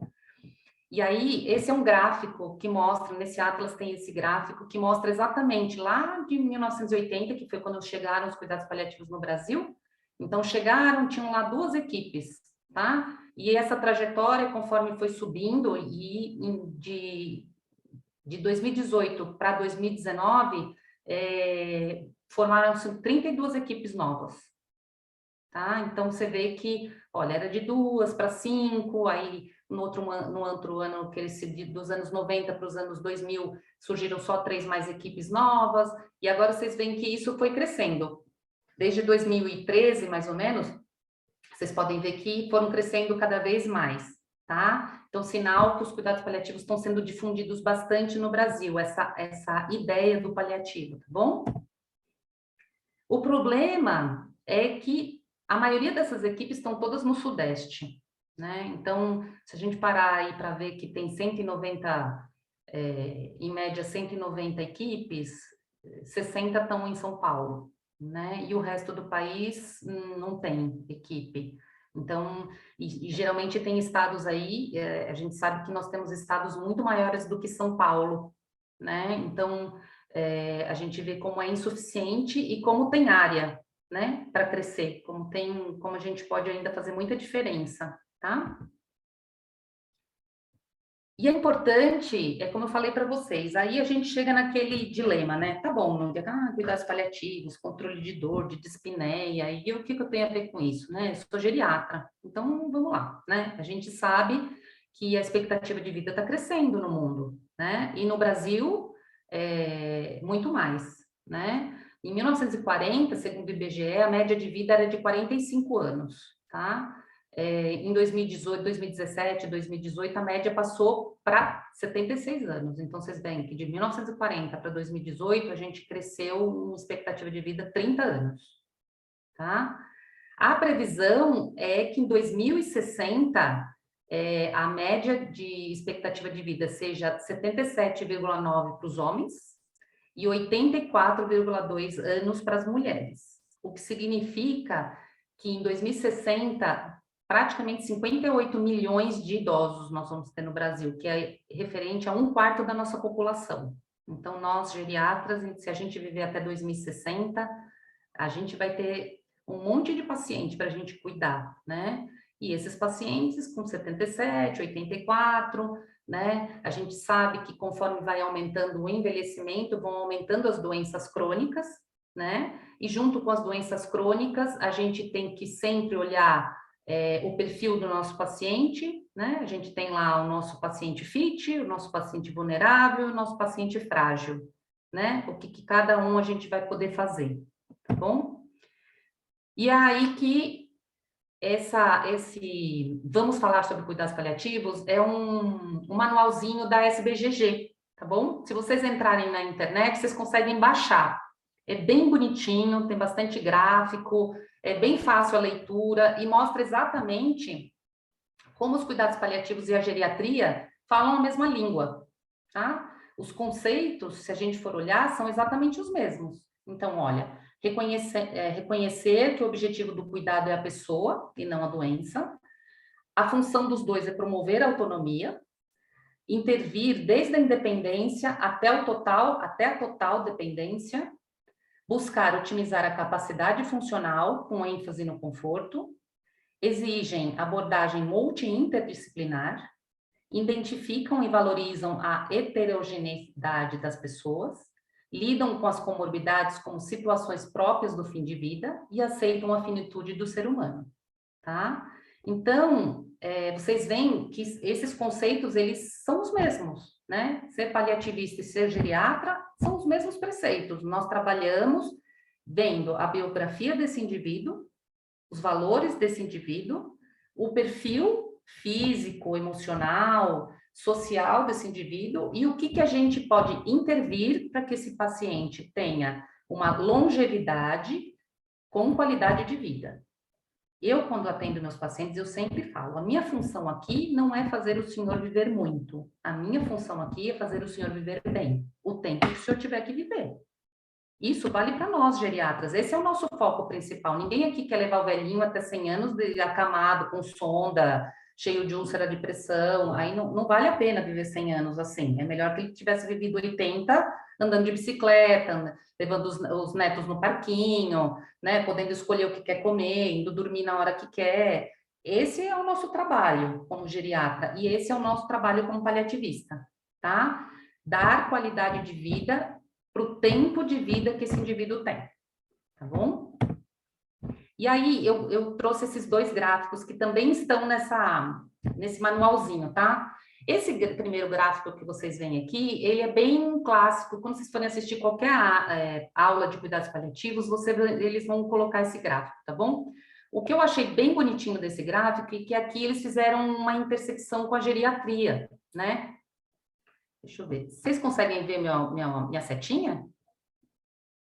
E aí, esse é um gráfico que mostra, nesse Atlas tem esse gráfico que mostra exatamente lá de 1980, que foi quando chegaram os cuidados paliativos no Brasil. Então, chegaram, tinham lá 2 equipes, tá? E essa trajetória, conforme foi subindo, de 2018 para 2019, formaram-se 32 equipes novas, tá? Então, você vê que, olha, era de 2 para 5, aí no outro ano, dos anos 90 para os anos 2000, surgiram só 3 mais equipes novas, e agora vocês veem que isso foi crescendo. Desde 2013, mais ou menos, vocês podem ver que foram crescendo cada vez mais, tá? Então, sinal que os cuidados paliativos estão sendo difundidos bastante no Brasil, essa ideia do paliativo, tá bom? O problema é que a maioria dessas equipes estão todas no Sudeste, né? Então, se a gente parar aí para ver que tem 190, em média 190 equipes, 60 estão em São Paulo, né? E o resto do país não tem equipe. Então, e geralmente tem estados aí, a gente sabe que nós temos estados muito maiores do que São Paulo, né? Então, a gente vê como é insuficiente e como tem área, né, para crescer, como a gente pode ainda fazer muita diferença, tá? E é importante, como eu falei para vocês, aí a gente chega naquele dilema, né? Tá bom, não cuidados paliativos, controle de dor, de dispneia, e o que eu tenho a ver com isso, né? Eu sou geriatra, então vamos lá, né? A gente sabe que a expectativa de vida está crescendo no mundo, né? E no Brasil, muito mais, né? Em 1940, segundo o IBGE, a média de vida era de 45 anos, tá? Em 2018, 2017, 2018, a média passou para 76 anos. Então, vocês veem que de 1940 para 2018, a gente cresceu uma expectativa de vida 30 anos, tá? A previsão é que em 2060, a média de expectativa de vida seja 77,9 para os homens e 84,2 anos para as mulheres. O que significa que em 2060, praticamente 58 milhões de idosos nós vamos ter no Brasil, que é referente a 1/4 da nossa população. Então, nós, geriatras, se a gente viver até 2060, a gente vai ter um monte de paciente para a gente cuidar, né? E esses pacientes com 77, 84, né? A gente sabe que conforme vai aumentando o envelhecimento, vão aumentando as doenças crônicas, né? E junto com as doenças crônicas, a gente tem que sempre olhar o perfil do nosso paciente, né? A gente tem lá o nosso paciente fit, o nosso paciente vulnerável, o nosso paciente frágil, né? O que cada um a gente vai poder fazer, tá bom? E aí que vamos falar sobre cuidados paliativos, é um manualzinho da SBGG, tá bom? Se vocês entrarem na internet, vocês conseguem baixar. É bem bonitinho, tem bastante gráfico, é bem fácil a leitura e mostra exatamente como os cuidados paliativos e a geriatria falam a mesma língua, tá? Os conceitos, se a gente for olhar, são exatamente os mesmos. Então, olha, reconhecer que o objetivo do cuidado é a pessoa e não a doença. A função dos dois é promover a autonomia, intervir desde a independência até a total dependência, buscar otimizar a capacidade funcional com ênfase no conforto, exigem abordagem multi-interdisciplinar, identificam e valorizam a heterogeneidade das pessoas, lidam com as comorbidades como situações próprias do fim de vida e aceitam a finitude do ser humano, tá? Então, vocês veem que esses conceitos, eles são os mesmos, né? Ser paliativista e ser geriatra são os mesmos preceitos. Nós trabalhamos vendo a biografia desse indivíduo, os valores desse indivíduo, o perfil físico, emocional, social desse indivíduo e o que a gente pode intervir para que esse paciente tenha uma longevidade com qualidade de vida. Eu, quando atendo meus pacientes, eu sempre falo, a minha função aqui não é fazer o senhor viver muito, a minha função aqui é fazer o senhor viver bem, o tempo que o senhor tiver que viver. Isso vale para nós, geriatras. Esse é o nosso foco principal. Ninguém aqui quer levar o velhinho até 100 anos acamado, com sonda, cheio de úlcera de pressão. Aí não vale a pena viver 100 anos assim. É melhor que ele tivesse vivido 80 andando de bicicleta, levando os netos no parquinho, né, podendo escolher o que quer comer, indo dormir na hora que quer. Esse é o nosso trabalho como geriatra e esse é o nosso trabalho como paliativista, tá? Dar qualidade de vida para o tempo de vida que esse indivíduo tem, tá bom? E aí, eu trouxe esses dois gráficos que também estão nesse manualzinho, tá? Esse primeiro gráfico que vocês veem aqui, ele é bem clássico. Quando vocês forem assistir qualquer aula de cuidados paliativos, eles vão colocar esse gráfico, tá bom? O que eu achei bem bonitinho desse gráfico é que aqui eles fizeram uma intersecção com a geriatria, né? Deixa eu ver. Vocês conseguem ver minha setinha?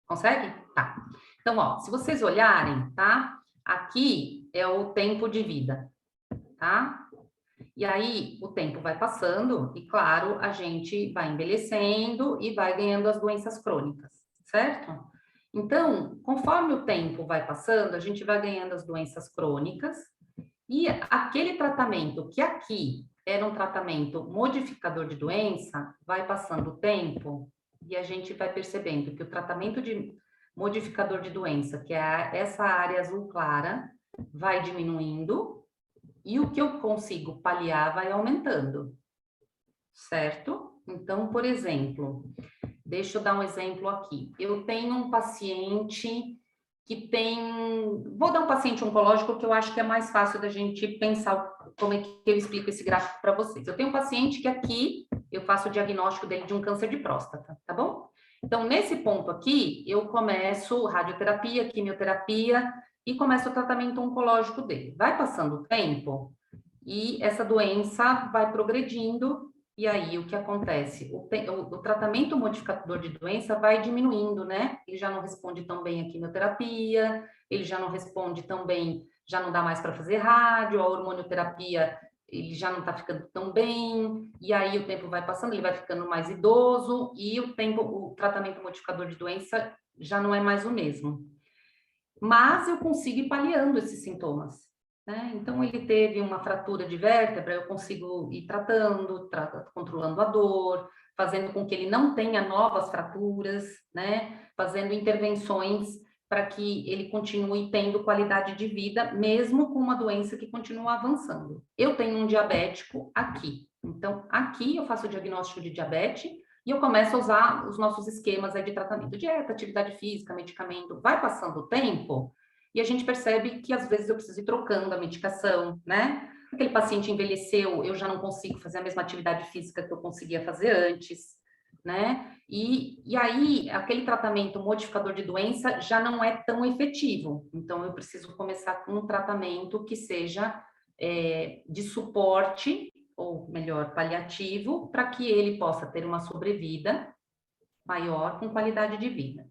Consegue? Tá. Então, ó, se vocês olharem, tá? Aqui é o tempo de vida, tá? E aí, o tempo vai passando e, claro, a gente vai envelhecendo e vai ganhando as doenças crônicas, certo? Então, conforme o tempo vai passando, a gente vai ganhando as doenças crônicas e aquele tratamento que aqui era um tratamento modificador de doença, vai passando o tempo e a gente vai percebendo que o tratamento de modificador de doença, que é essa área azul clara, vai diminuindo e o que eu consigo paliar vai aumentando, certo? Então, por exemplo, deixa eu dar um exemplo aqui. Eu tenho um paciente que tem... Vou dar um paciente oncológico que eu acho que é mais fácil da gente pensar como é que eu explico esse gráfico para vocês. Eu tenho um paciente que aqui eu faço o diagnóstico dele de um câncer de próstata, tá bom? Então, nesse ponto aqui, eu começo radioterapia, quimioterapia e começo o tratamento oncológico dele. Vai passando o tempo e essa doença vai progredindo e aí, o que acontece? O tratamento modificador de doença vai diminuindo, né? Ele já não responde tão bem à quimioterapia, ele já não responde tão bem, já não dá mais para fazer rádio, a hormonioterapia, ele já não está ficando tão bem, e aí o tempo vai passando, ele vai ficando mais idoso, e o tratamento modificador de doença já não é mais o mesmo. Mas eu consigo ir paliando esses sintomas. Né? Então, ele teve uma fratura de vértebra, eu consigo ir tratando, controlando a dor, fazendo com que ele não tenha novas fraturas, né? Fazendo intervenções para que ele continue tendo qualidade de vida, mesmo com uma doença que continua avançando. Eu tenho um diabético aqui, então aqui eu faço o diagnóstico de diabetes e eu começo a usar os nossos esquemas aí de tratamento, dieta, atividade física, medicamento. Vai passando o tempo, e a gente percebe que às vezes eu preciso ir trocando a medicação, né? Aquele paciente envelheceu, eu já não consigo fazer a mesma atividade física que eu conseguia fazer antes, né? E aí, aquele tratamento modificador de doença já não é tão efetivo. Então, eu preciso começar com um tratamento que seja de suporte, ou melhor, paliativo, para que ele possa ter uma sobrevida maior com qualidade de vida.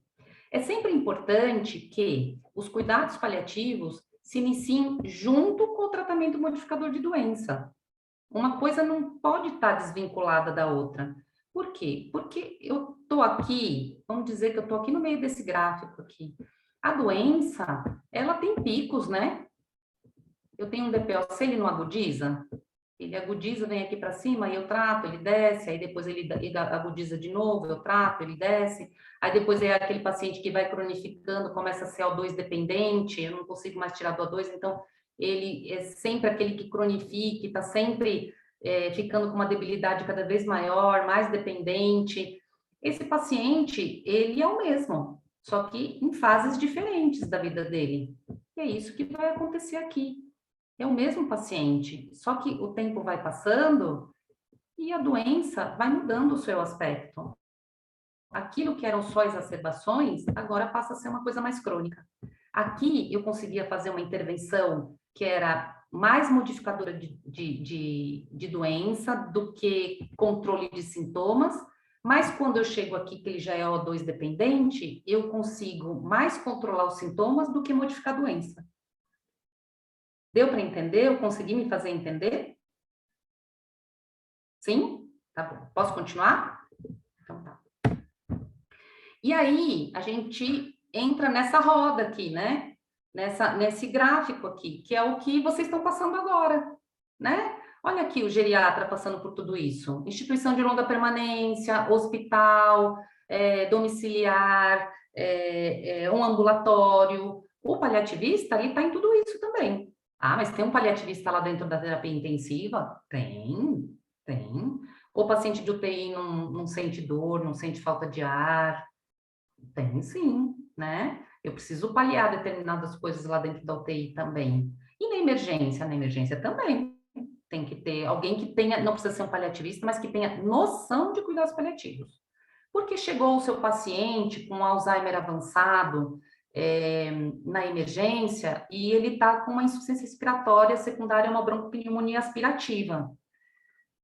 É sempre importante que os cuidados paliativos se iniciem junto com o tratamento modificador de doença. Uma coisa não pode estar desvinculada da outra. Por quê? Porque eu estou aqui, vamos dizer que eu estou aqui no meio desse gráfico aqui. A doença, ela tem picos, né? Eu tenho um DPOC, ele não agudiza? Ele agudiza, vem aqui para cima, aí eu trato, ele desce, aí depois ele agudiza de novo, eu trato, ele desce. Aí depois é aquele paciente que vai cronificando, começa a ser O2 dependente, eu não consigo mais tirar do O2, então ele é sempre aquele que cronifica, está sempre ficando com uma debilidade cada vez maior, mais dependente. Esse paciente, ele é o mesmo, só que em fases diferentes da vida dele. E é isso que vai acontecer aqui. É o mesmo paciente, só que o tempo vai passando e a doença vai mudando o seu aspecto. Aquilo que eram só exacerbações, agora passa a ser uma coisa mais crônica. Aqui eu conseguia fazer uma intervenção que era mais modificadora de doença do que controle de sintomas, mas quando eu chego aqui, que ele já é O2 dependente, eu consigo mais controlar os sintomas do que modificar a doença. Deu para entender? Eu consegui me fazer entender? Sim? Tá bom. Posso continuar? Então tá. E aí, a gente entra nessa roda aqui, né? Nesse gráfico aqui, que é o que vocês estão passando agora, né? Olha aqui o geriatra passando por tudo isso. Instituição de longa permanência, hospital, domiciliar, um ambulatório. O paliativista, ele está em tudo isso também. Ah, mas tem um paliativista lá dentro da terapia intensiva? Tem. O paciente de UTI não sente dor, não sente falta de ar? Tem sim, né? Eu preciso paliar determinadas coisas lá dentro da UTI também. E na emergência? Na emergência também. Tem que ter alguém que tenha, não precisa ser um paliativista, mas que tenha noção de cuidados paliativos. Porque chegou o seu paciente com Alzheimer avançado, na emergência e ele está com uma insuficiência respiratória secundária a uma broncopneumonia aspirativa.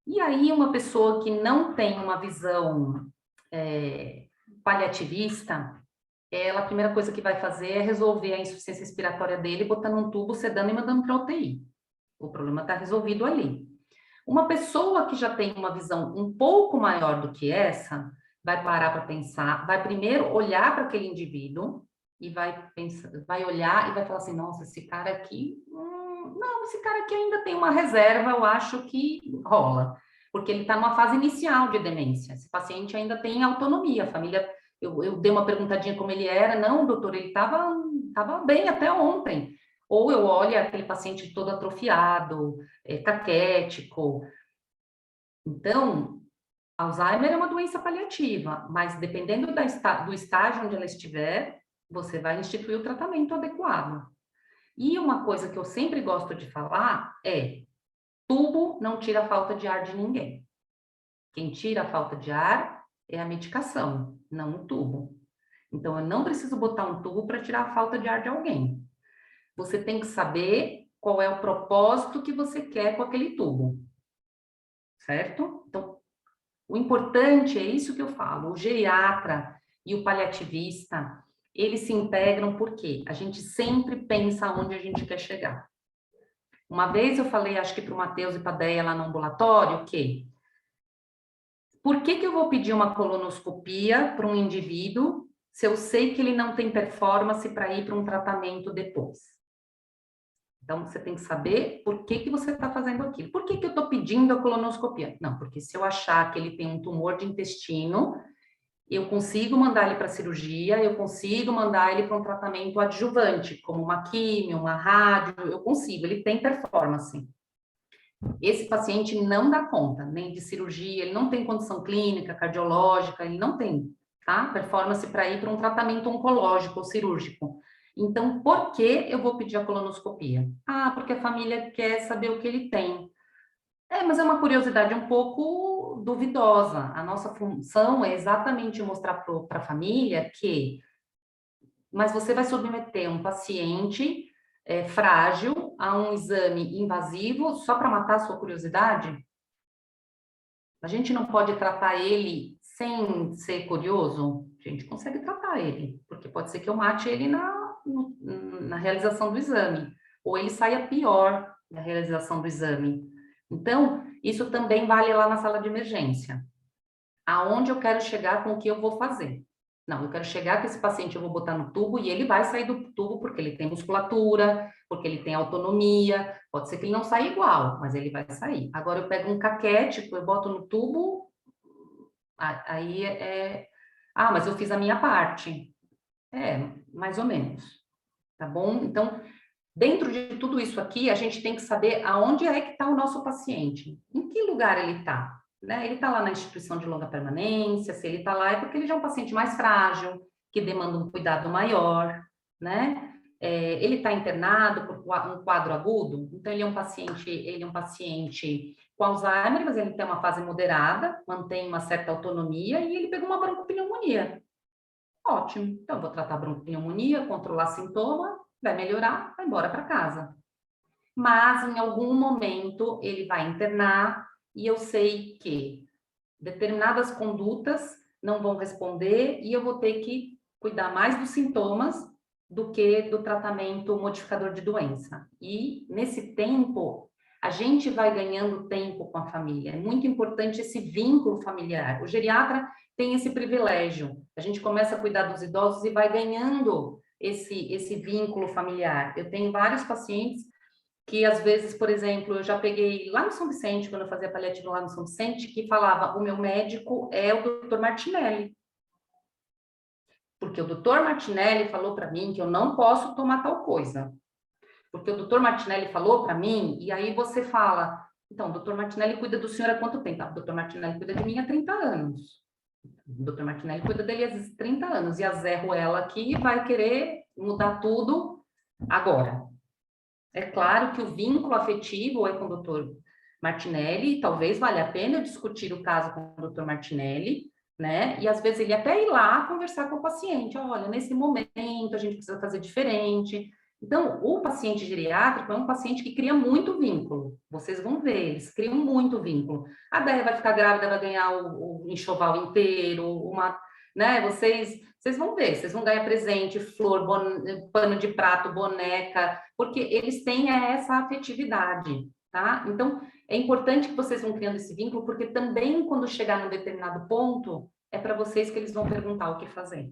E aí, uma pessoa que não tem uma visão paliativista, ela, a primeira coisa que vai fazer é resolver a insuficiência respiratória dele, botando um tubo, sedando e mandando para a UTI. O problema está resolvido ali. Uma pessoa que já tem uma visão um pouco maior do que essa, vai parar para pensar, vai primeiro olhar para aquele indivíduo e vai pensar, vai olhar e vai falar assim, nossa, esse cara aqui, não, esse cara aqui ainda tem uma reserva, eu acho que rola, porque ele está numa fase inicial de demência. Esse paciente ainda tem autonomia, a família, eu dei uma perguntadinha como ele era, não, doutor, ele estava bem até ontem. Ou eu olho aquele paciente todo atrofiado, caquético. Então, Alzheimer é uma doença paliativa, mas dependendo do estágio onde ela estiver, você vai instituir o tratamento adequado. E uma coisa que eu sempre gosto de falar é: tubo não tira a falta de ar de ninguém. Quem tira a falta de ar é a medicação, não o tubo. Então, eu não preciso botar um tubo para tirar a falta de ar de alguém. Você tem que saber qual é o propósito que você quer com aquele tubo, certo? Então, o importante é isso que eu falo, o geriatra e o paliativista, eles se integram porque a gente sempre pensa onde a gente quer chegar. Uma vez eu falei, acho que para o Matheus e para a Deia lá no ambulatório, que por que eu vou pedir uma colonoscopia para um indivíduo se eu sei que ele não tem performance para ir para um tratamento depois? Então, você tem que saber por que você está fazendo aquilo. Por que eu estou pedindo a colonoscopia? Não, porque se eu achar que ele tem um tumor de intestino, eu consigo mandar ele para cirurgia, eu consigo mandar ele para um tratamento adjuvante, como uma químio, uma rádio, eu consigo, ele tem performance. Esse paciente não dá conta, nem de cirurgia, ele não tem condição clínica, cardiológica, ele não tem, tá? Performance para ir para um tratamento oncológico ou cirúrgico. Então, por que eu vou pedir a colonoscopia? Ah, porque a família quer saber o que ele tem. Mas é uma curiosidade um pouco duvidosa. A nossa função é exatamente mostrar para a família que, mas você vai submeter um paciente frágil a um exame invasivo só para matar a sua curiosidade? A gente não pode tratar ele sem ser curioso? A gente consegue tratar ele, porque pode ser que eu mate ele na realização do exame. ou ele saia pior da realização do exame. Então, isso também vale lá na sala de emergência. Aonde eu quero chegar com o que eu vou fazer? Não, eu quero chegar com esse paciente, eu vou botar no tubo e ele vai sair do tubo porque ele tem musculatura, porque ele tem autonomia. Pode ser que ele não saia igual, mas ele vai sair. Agora eu pego um caquético, eu boto no tubo, aí é... Ah, mas eu fiz a minha parte. É, mais ou menos. Tá bom? Então, dentro de tudo isso aqui, a gente tem que saber aonde é que está o nosso paciente. Em que lugar ele está? Né? Ele está lá na instituição de longa permanência, se ele está lá é porque ele já é um paciente mais frágil, que demanda um cuidado maior, né? Ele está internado por um quadro agudo, então ele é um paciente com Alzheimer, mas ele tem uma fase moderada, mantém uma certa autonomia e ele pegou uma broncopneumonia. Ótimo, então eu vou tratar a broncopneumonia, controlar sintoma, vai melhorar, vai embora para casa. Mas em algum momento ele vai internar e eu sei que determinadas condutas não vão responder e eu vou ter que cuidar mais dos sintomas do que do tratamento modificador de doença. E nesse tempo, a gente vai ganhando tempo com a família. É muito importante esse vínculo familiar. O geriatra tem esse privilégio. A gente começa a cuidar dos idosos e vai ganhando esse vínculo familiar. Eu tenho vários pacientes que às vezes, por exemplo, eu já peguei lá no São Vicente, quando eu fazia paliativo lá no São Vicente, que falava, o meu médico é o Dr. Martinelli. Porque o Dr. Martinelli falou para mim que eu não posso tomar tal coisa. Porque o Dr. Martinelli falou para mim, e aí você fala, então, o Dr. Martinelli cuida do senhor há quanto tempo? Ah, o Dr. Martinelli cuida de mim há 30 anos. O Dr. Martinelli cuida dele há 30 anos, e a Zé Ruela aqui vai querer mudar tudo agora. É claro que o vínculo afetivo é com o Dr. Martinelli, talvez valha a pena eu discutir o caso com o Dr. Martinelli, né? E às vezes ele até ir lá conversar com o paciente, olha, nesse momento a gente precisa fazer diferente. Então, o paciente geriátrico é um paciente que cria muito vínculo. Vocês vão ver, eles criam muito vínculo. A Déia vai ficar grávida, vai ganhar o enxoval inteiro, né? Vocês vão ver, vocês vão ganhar presente, flor, pano de prato, boneca, porque eles têm essa afetividade, tá? Então, é importante que vocês vão criando esse vínculo, porque também quando chegar num determinado ponto, é para vocês que eles vão perguntar o que fazer,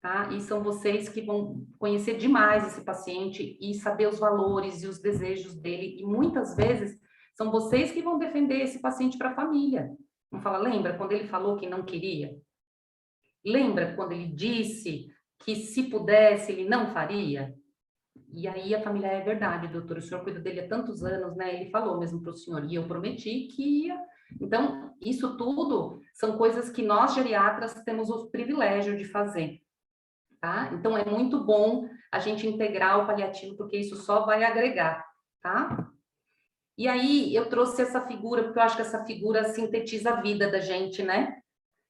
tá? E são vocês que vão conhecer demais esse paciente e saber os valores e os desejos dele, e muitas vezes são vocês que vão defender esse paciente para a família. Vão falar, lembra quando ele falou que não queria? Lembra quando ele disse que se pudesse ele não faria? E aí a família, é verdade, doutor, o senhor cuida dele há tantos anos, né? Ele falou mesmo para o senhor, e eu prometi que ia. Então, isso tudo são coisas que nós geriatras temos o privilégio de fazer, tá? Então, é muito bom a gente integrar o paliativo, porque isso só vai agregar, tá? E aí, eu trouxe essa figura, porque eu acho que essa figura sintetiza a vida da gente, né?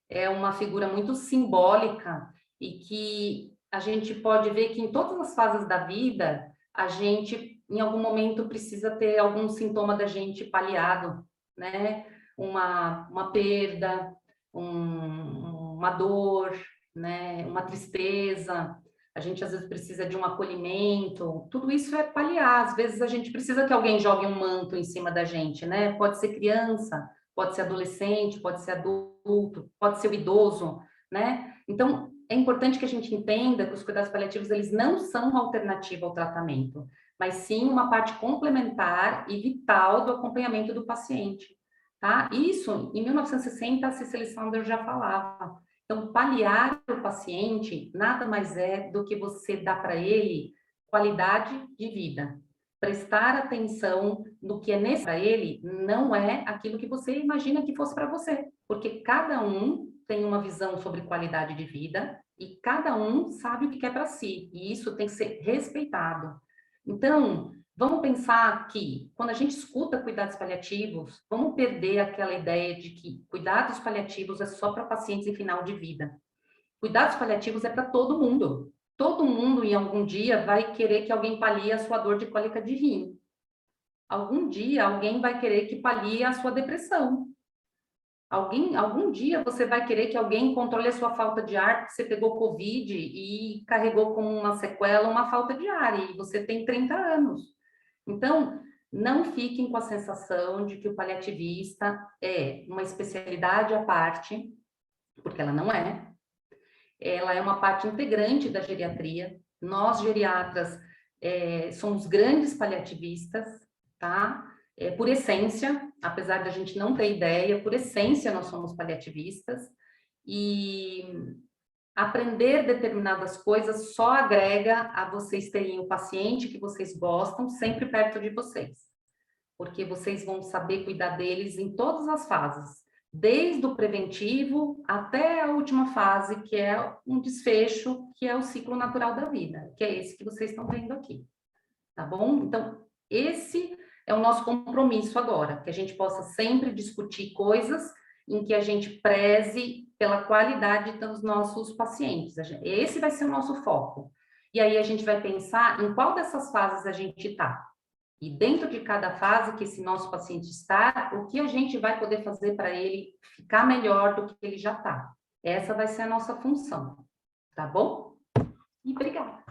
É uma figura muito simbólica e que a gente pode ver que em todas as fases da vida, a gente, em algum momento, precisa ter algum sintoma da gente paliado, né? Uma perda, uma dor, né? Uma tristeza. A gente, às vezes, precisa de um acolhimento. Tudo isso é paliar. Às vezes, a gente precisa que alguém jogue um manto em cima da gente, né? Pode ser criança, pode ser adolescente, pode ser adulto, pode ser o idoso, né? Então, é importante que a gente entenda que os cuidados paliativos, eles não são uma alternativa ao tratamento, mas sim uma parte complementar e vital do acompanhamento do paciente, tá? Isso, em 1960, a Cicely Saunders já falava. Então, paliar o paciente nada mais é do que você dar para ele qualidade de vida. Prestar atenção no que é necessário para ele não é aquilo que você imagina que fosse para você, porque cada um tem uma visão sobre qualidade de vida e cada um sabe o que quer para si, e isso tem que ser respeitado. Então, vamos pensar que, quando a gente escuta cuidados paliativos, vamos perder aquela ideia de que cuidados paliativos é só para pacientes em final de vida. Cuidados paliativos é para todo mundo. Todo mundo, em algum dia, vai querer que alguém palie a sua dor de cólica de rim. Algum dia, alguém vai querer que palie a sua depressão. Algum dia você vai querer que alguém controle a sua falta de ar, porque você pegou Covid e carregou como uma sequela uma falta de ar, e você tem 30 anos. Então, não fiquem com a sensação de que o paliativista é uma especialidade à parte, porque ela não é. Ela é uma parte integrante da geriatria. Nós, geriatras, somos grandes paliativistas, tá? Por essência, apesar da gente não ter ideia, por essência nós somos paliativistas, e aprender determinadas coisas só agrega a vocês terem o paciente que vocês gostam sempre perto de vocês, porque vocês vão saber cuidar deles em todas as fases, desde o preventivo até a última fase, que é um desfecho, que é o ciclo natural da vida, que é esse que vocês estão vendo aqui, tá bom? Então, esse é o nosso compromisso agora, que a gente possa sempre discutir coisas em que a gente preze pela qualidade dos nossos pacientes. Esse vai ser o nosso foco. E aí a gente vai pensar em qual dessas fases a gente está. E dentro de cada fase que esse nosso paciente está, o que a gente vai poder fazer para ele ficar melhor do que ele já está. Essa vai ser a nossa função, tá bom? E obrigada.